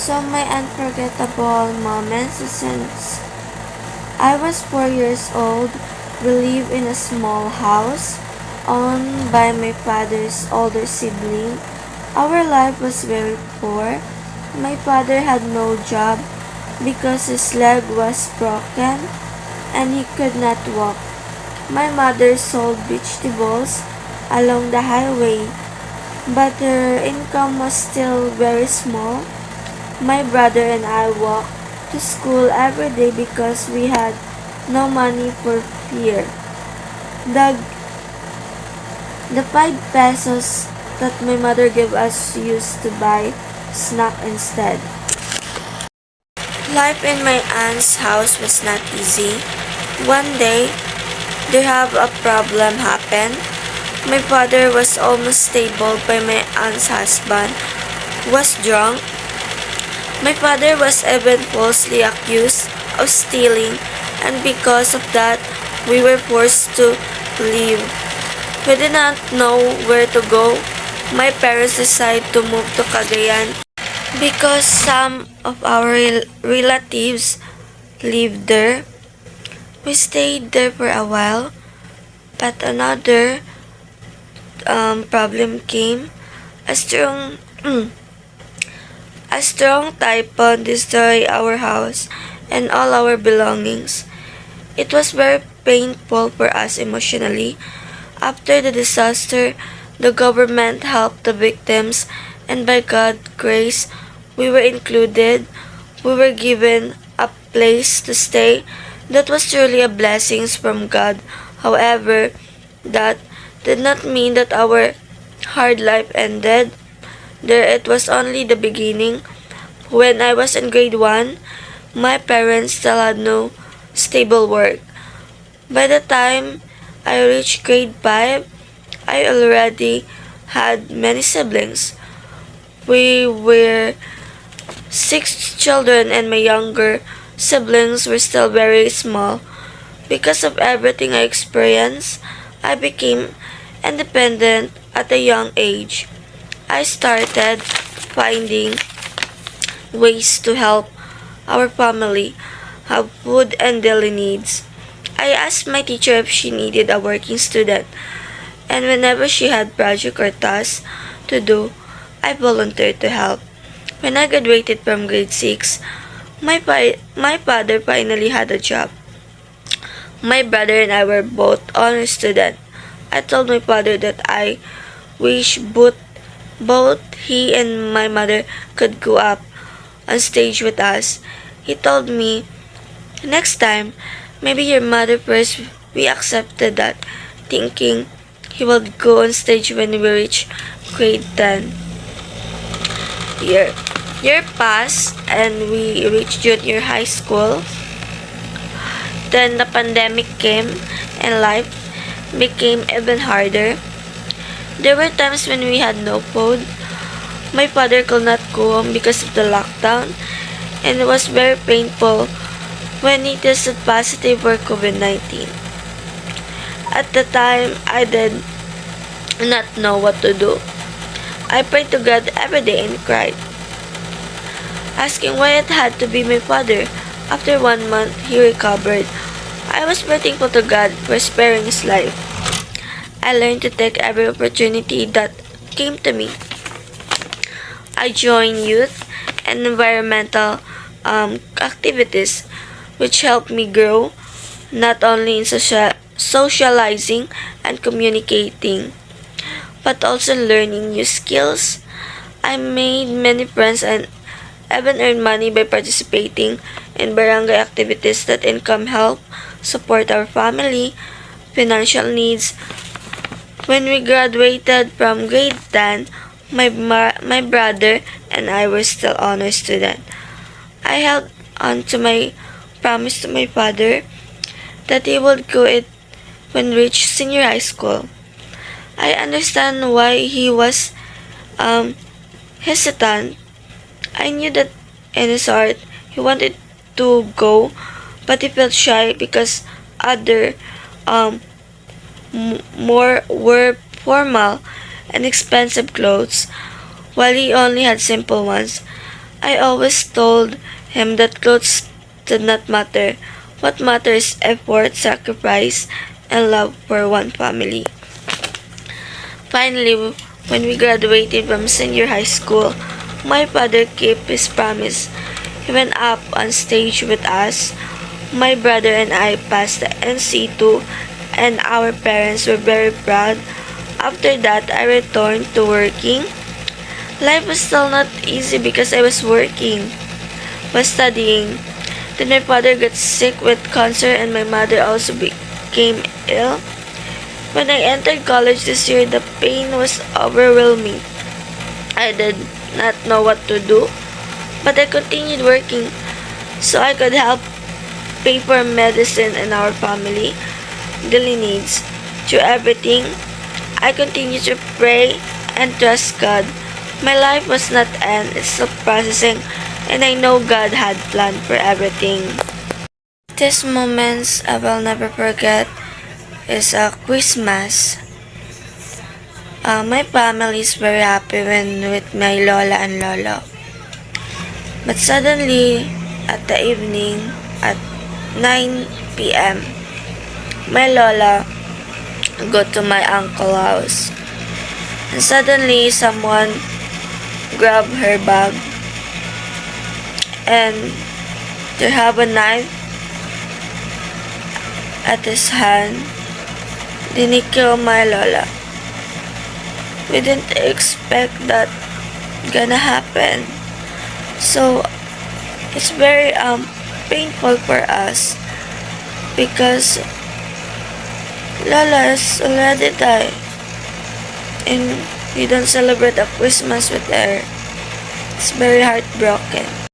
My unforgettable moments is since I was 4 years old, we lived in a small house owned by my father's older sibling. Our life was very poor. My father had no job because his leg was broken and he could not walk. My mother sold vegetables along the highway, but her income was still very small. My brother and I walked to school every day because we had no money for fare. The, the 5 pesos that my mother gave us used to buy snack instead. Life in my aunt's house was not easy. One day, they have a problem happen. My father was almost stable by my aunt's husband was drunk. My father was even falsely accused of stealing, and because of that, we were forced to leave. We did not know where to go. My parents decided to move to Cagayan because some of our relatives lived there. We stayed there for a while, but another problem came. A strong A strong typhoon destroyed our house and all our belongings. It was very painful for us emotionally. After the disaster, the government helped the victims, and by God's grace, we were included. We were given a place to stay. That was truly a blessing from God. However, that did not mean that our hard life ended. There it was only the beginning. When I was in grade 1, my parents still had no stable work. By the time I reached grade 5, I already had many siblings. We were 6 children and my younger siblings were still very small. Because of everything I experienced, I became independent at a young age. I started finding ways to help our family have food and daily needs. I asked my teacher if she needed a working student, and whenever she had project or tasks to do, I volunteered to help. When I graduated from grade 6, my father finally had a job. My brother and I were both honor students. I told my father that I wish both he and my mother could go up on stage with us. He told me, next time, maybe your mother first. We accepted that, thinking he would go on stage when we reach grade 10. Year, year passed and we reached junior high school. Then the pandemic came and life became even harder. There were times when we had no food. My father could not go home because of the lockdown, and it was very painful when he tested positive for COVID-19. At the time, I did not know what to do. I prayed to God every day and cried, asking why it had to be my father. After 1 month, he recovered. I was very thankful to God for sparing his life. I learned to take every opportunity that came to me. I joined youth and environmental activities, which helped me grow not only in socializing and communicating, but also learning new skills. I made many friends and even earned money by participating in barangay activities that income help support our family financial needs. When we graduated from grade 10, my brother and I were still honor student. I held on to my promise to my father that he would go it when reached senior high school. I understand why he was hesitant. I knew that in his heart he wanted to go, but he felt shy because other more were formal and expensive clothes, while he only had simple ones. I always told him that clothes did not matter. What matters is effort, sacrifice, and love for one family. Finally, when we graduated from senior high school, my father kept his promise. He went up on stage with us. My brother and I passed the NC2 and our parents were very proud. After that, I returned to working. Life was still not easy because I was working, was studying. Then my father got sick with cancer and my mother also became ill. When I entered college this year, the pain was overwhelming. I did not know what to do, but I continued working so I could help pay for medicine and our family daily needs. Through everything, I continue to pray and trust God. My life was not end, it's still processing, and I know God had planned for everything. These moments I will never forget is a Christmas. My family is very happy when with my lola and lolo. But suddenly, at the evening, at 9 p.m., my lola go to my uncle's house. And suddenly, someone grabbed her bag and they have a knife at his hand. Then he killed my lola. We didn't expect that gonna happen. So it's very painful for us because Lola is already died and we don't celebrate a Christmas with her. It's very heartbroken.